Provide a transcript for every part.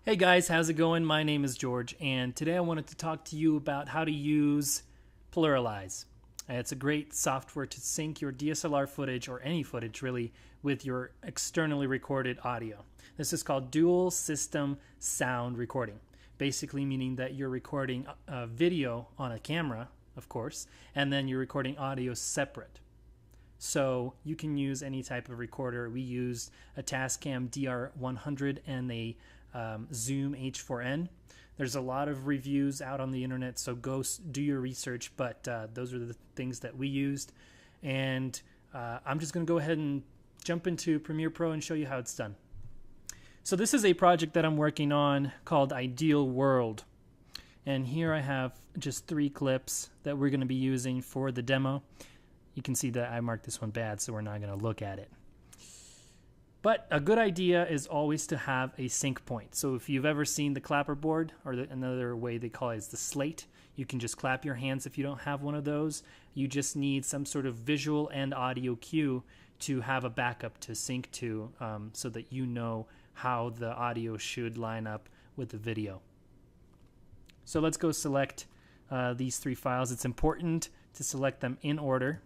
Hey guys, how's it going? My name is George, and today I wanted to talk to you about how to use PluralEyes. It's a great software to sync your DSLR footage, or any footage really, with your externally recorded audio. This is called dual system sound recording, basically meaning that you're recording a video on a camera, of course, and then you're recording audio separate. So you can use any type of recorder. We used a Tascam DR100 and a Zoom H4n. There's a lot of reviews out on the internet, so go do your research, but those are the things that we used. And I'm just going to go ahead and jump into Premiere Pro and show you how it's done. So this is a project that I'm working on called Ideal World. And here I have just 3 clips that we're going to be using for the demo. You can see that I marked this one bad, so we're not going to look at it. But a good idea is always to have a sync point. So if you've ever seen the clapper board, or another way they call it is the slate, you can just clap your hands if you don't have one of those. You just need some sort of visual and audio cue to have a backup to sync to, so that you know how the audio should line up with the video. So let's go select these 3 files. It's important to select them in order.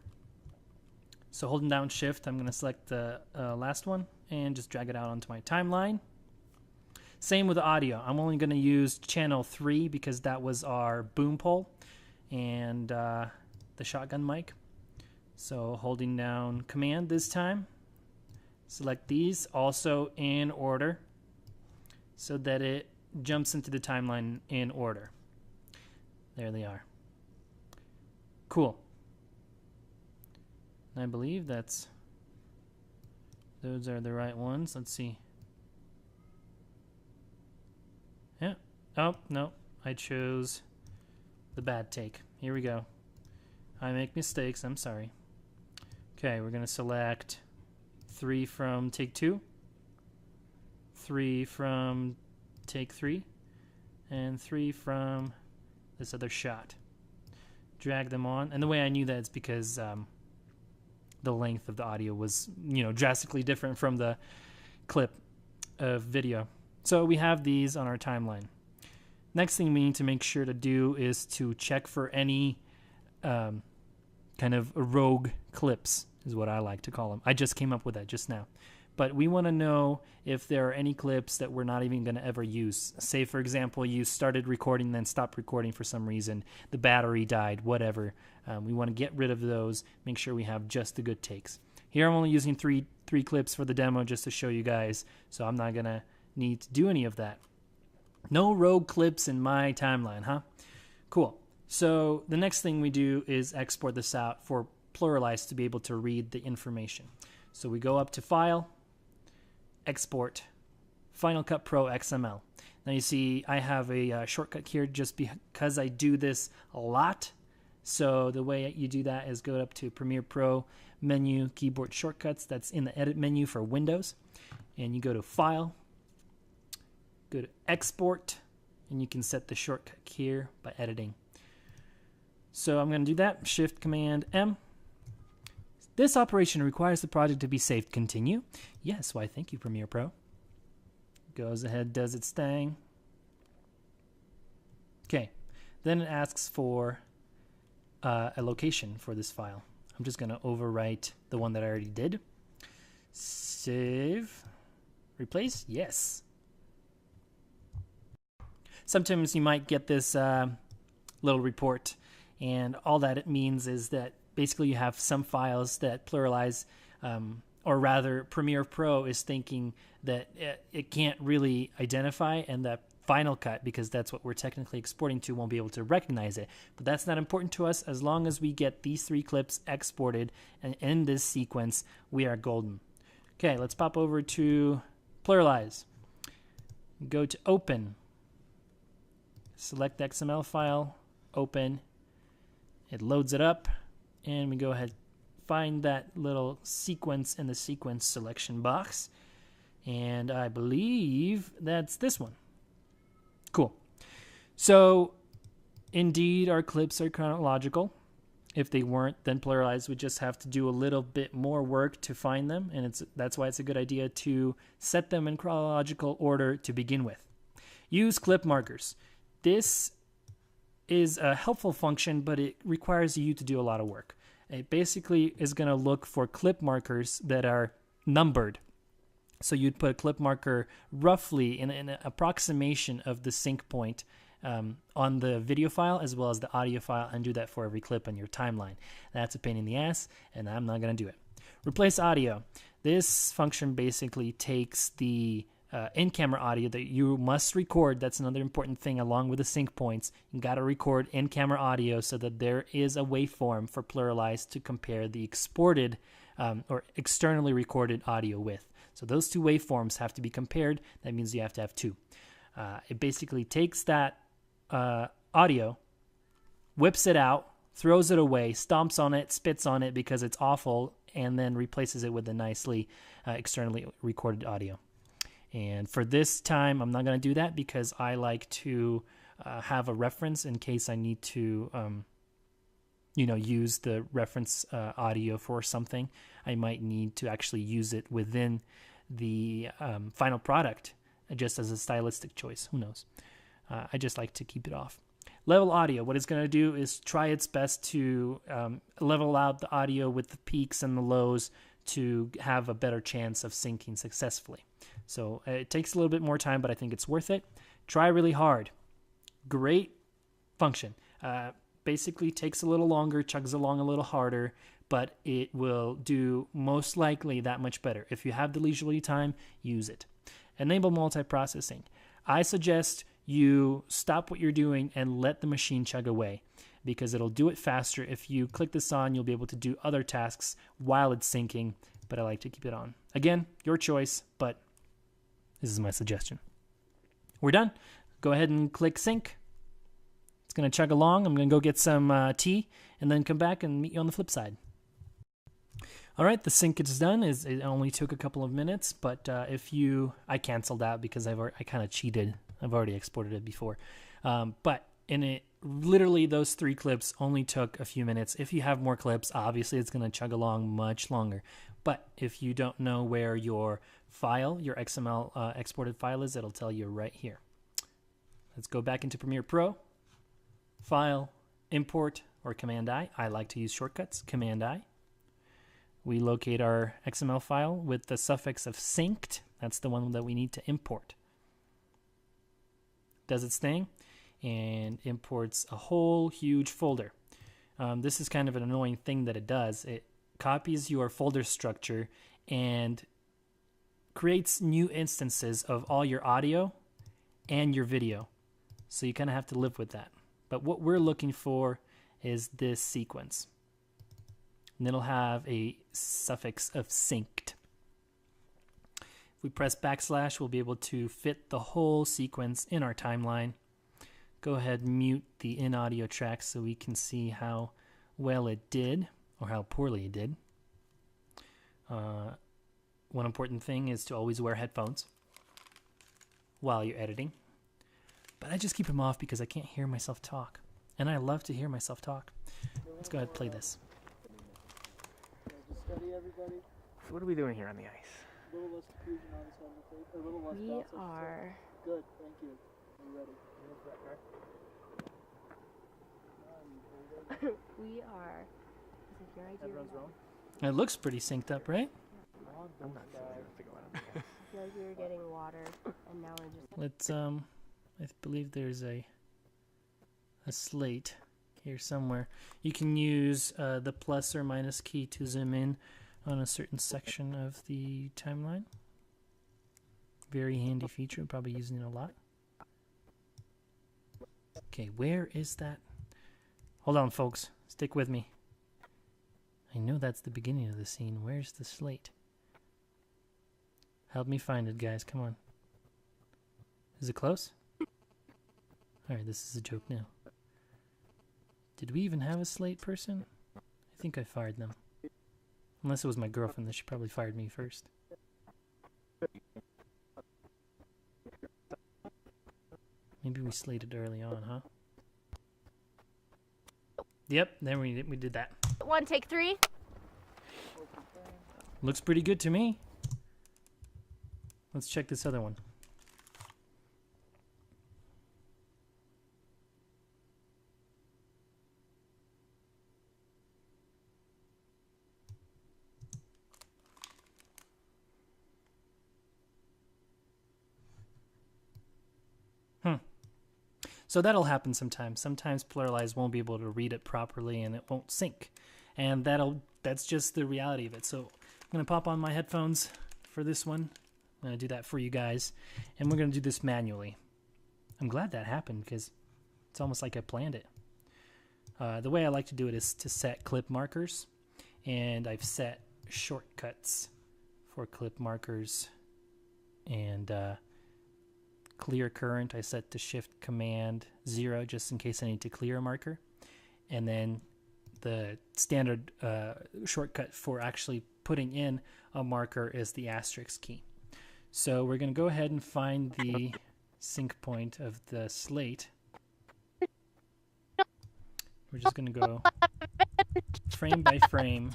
So holding down Shift, I'm going to select the last one and just drag it out onto my timeline. Same with the audio. I'm only going to use channel 3 because that was our boom pole and the shotgun mic. So holding down Command this time, select these also in order so that it jumps into the timeline in order. There they are. Cool. I believe those are the right ones. Let's see. Yeah. Oh, no. I chose the bad take. Here we go. I make mistakes. I'm sorry. Okay, we're going to select 3 from take 2, 3 from take 3, and 3 from this other shot. Drag them on. And the way I knew that is because the length of the audio was, drastically different from the clip of video. So we have these on our timeline. Next thing we need to make sure to do is to check for any kind of rogue clips, is what I like to call them. I just came up with that just now. But we want to know if there are any clips that we're not even going to ever use. Say, for example, you started recording, then stopped recording for some reason. The battery died, whatever. We want to get rid of those, make sure we have just the good takes. Here I'm only using three clips for the demo just to show you guys, so I'm not going to need to do any of that. No rogue clips in my timeline, huh? Cool. So the next thing we do is export this out for PluralEyes to be able to read the information. So we go up to File, Export, Final Cut Pro XML. Now you see I have a shortcut here just because I do this a lot. So the way you do that is go up to Premiere Pro, Menu, Keyboard Shortcuts. That's in the Edit menu for Windows. And you go to File, go to Export, and you can set the shortcut here by editing. So I'm going to do that. Shift Command M. This operation requires the project to be saved. Continue. Yes, why thank you, Premiere Pro. Goes ahead, does its thing. Okay, then it asks for a location for this file. I'm just going to overwrite the one that I already did. Save. Replace. Yes. Sometimes you might get this little report, and all that it means is that basically you have some files that PluralEyes, or rather Premiere Pro is thinking that it can't really identify, and that Final Cut, because that's what we're technically exporting to, won't be able to recognize it. But that's not important to us. As long as we get these 3 clips exported and in this sequence, we are golden. Okay, let's pop over to PluralEyes. Go to Open. Select the XML file, Open. It loads it up. And we go ahead, find that little sequence in the sequence selection box. And I believe that's this one. Cool. So, indeed, our clips are chronological. If they weren't, then PluralEyes would just have to do a little bit more work to find them. And that's why it's a good idea to set them in chronological order to begin with. Use clip markers. This is a helpful function, but it requires you to do a lot of work. It basically is going to look for clip markers that are numbered. So you'd put a clip marker roughly in an approximation of the sync point on the video file as well as the audio file, and do that for every clip on your timeline. That's a pain in the ass, and I'm not going to do it. Replace audio. This function basically takes the in-camera audio that you must record. That's another important thing along with the sync points. You got to record in-camera audio so that there is a waveform for PluralEyes to compare the exported or externally recorded audio with. So those two waveforms have to be compared. That means you have to have two. It basically takes that audio, whips it out, throws it away, stomps on it, spits on it because it's awful, and then replaces it with a nicely externally recorded audio. And for this time, I'm not going to do that because I like to have a reference in case I need to, use the reference audio for something. I might need to actually use it within the final product just as a stylistic choice. Who knows? I just like to keep it off. Level audio. What it's going to do is try its best to level out the audio with the peaks and the lows to have a better chance of syncing successfully. So it takes a little bit more time, but I think it's worth it. Try really hard. Great function. Basically takes a little longer, chugs along a little harder, but it will do most likely that much better. If you have the leisurely time, use it. Enable multiprocessing. I suggest you stop what you're doing and let the machine chug away, because it'll do it faster. If you click this on, you'll be able to do other tasks while it's syncing, but I like to keep it on. Again, your choice, but this is my suggestion. We're done. Go ahead and click sync. It's going to chug along. I'm going to go get some tea and then come back and meet you on the flip side. All right, the sync is done. It only took a couple of minutes, but I canceled out because I kind of cheated. I've already exported it before. But literally those 3 clips only took a few minutes. If you have more clips, obviously it's going to chug along much longer. But if you don't know where your file, your XML exported file is, it'll tell you right here. Let's go back into Premiere Pro. File, Import, or Command-I. I like to use shortcuts, Command-I. We locate our XML file with the suffix of synced. That's the one that we need to import. Does its thing and imports a whole huge folder. This is kind of an annoying thing that it does. It copies your folder structure and creates new instances of all your audio and your video. So you kind of have to live with that. But what we're looking for is this sequence. And it'll have a suffix of synced. If we press \, we'll be able to fit the whole sequence in our timeline. Go ahead and mute the in-audio track so we can see how well it did, or how poorly it did. One important thing is to always wear headphones while you're editing. But I just keep them off because I can't hear myself talk. And I love to hear myself talk. Let's go ahead and play this. What are we doing here on the ice? A little less diffusion on this one, a little less We bounce. are. Good, thank you. Are you ready? We are. Is it your idea? Everyone's wrong. It looks pretty synced up, right? I'm not sure. I have to go out. I feel like we were getting water, and now we're just. Let's I believe there's a slate here somewhere. You can use the plus or minus key to zoom in on a certain section of the timeline. Very handy feature, probably using it a lot. Okay, where is that? Hold on, folks. Stick with me. I know that's the beginning of the scene. Where's the slate? Help me find it, guys. Come on. Is it close? Alright, this is a joke now. Did we even have a slate person? I think I fired them. Unless it was my girlfriend, then she probably fired me first. Maybe we slated early on, huh? Yep, then we did that. 1, take 3. Looks pretty good to me. Let's check this other one. So that'll happen sometimes. Sometimes PluralEyes won't be able to read it properly and it won't sync. And that's just the reality of it. So I'm going to pop on my headphones for this one. I'm going to do that for you guys. And we're going to do this manually. I'm glad that happened because it's almost like I planned it. The way I like to do it is to set clip markers. And I've set shortcuts for clip markers. And clear current I set to Shift Command 0 just in case I need to clear a marker. And then the standard shortcut for actually putting in a marker is the asterisk key. So we're going to go ahead and find the sync point of the slate. We're just going to go frame by frame.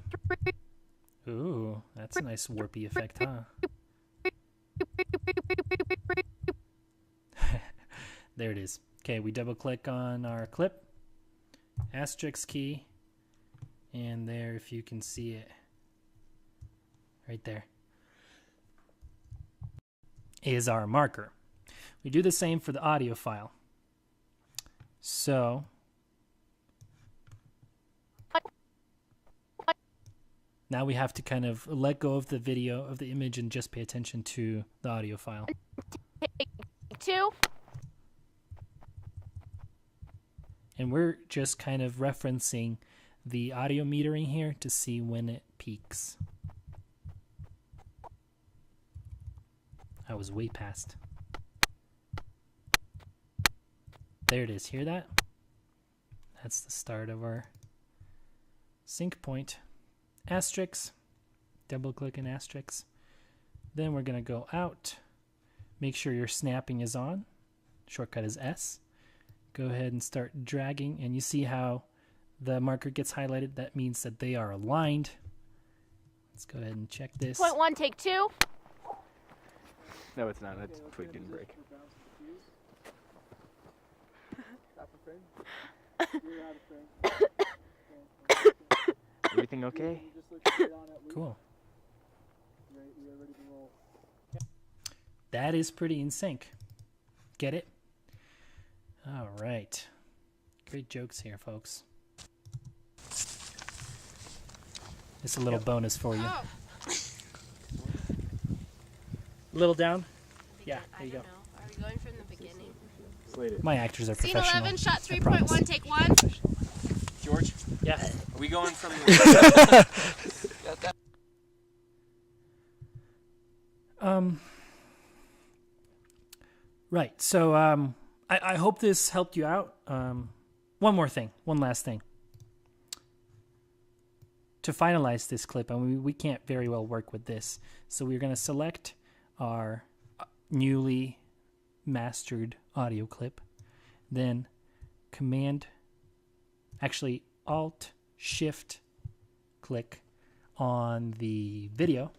Ooh, that's a nice warpy effect, huh? There it is. Okay, we double click on our clip, asterisk key, and there, if you can see it, right there, is our marker. We do the same for the audio file. So now we have to kind of let go of the video, of the image, and just pay attention to the audio file. 2. And we're just kind of referencing the audio metering here to see when it peaks. I was way past. There it is. Hear that? That's the start of our sync point. Asterisks. Double click an asterisk. Then we're going to go out. Make sure your snapping is on. Shortcut is S. Go ahead and start dragging, and you see how the marker gets highlighted. That means that they are aligned. Let's go ahead and check this. Point 1, take 2. No, it's not. That twig didn't break. Everything okay? Cool. That is pretty in sync. Get it? All right. Great jokes here, folks. Just a little bonus for you. Oh. A little down? Yeah, there you go. Are we going from the beginning? Slated. My actors are Scene professional. 11, shot I promise. 3.1, take 1. George, Yeah. are we going from the... Right. So I hope this helped you out. One last thing. To finalize this clip, and we can't very well work with this, so we're going to select our newly mastered audio clip, then Alt Shift click on the video.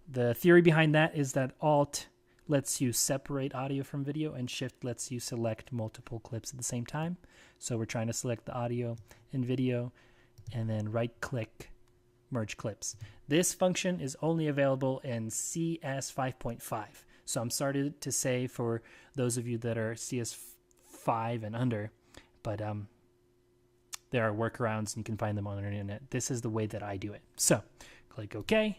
The theory behind that is that Alt lets you separate audio from video and Shift lets you select multiple clips at the same time. So we're trying to select the audio and video and then right click merge clips. This function is only available in CS 5.5. So I'm sorry to say for those of you that are CS 5 and under, but there are workarounds and you can find them on the internet. This is the way that I do it. So click OK,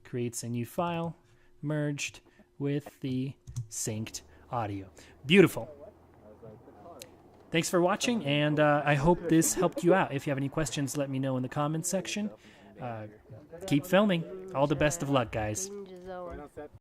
creates a new file, merged with the synced audio. Beautiful. Thanks for watching, and I hope this helped you out. If you have any questions, let me know in the comments section. Keep filming. All the best of luck, guys.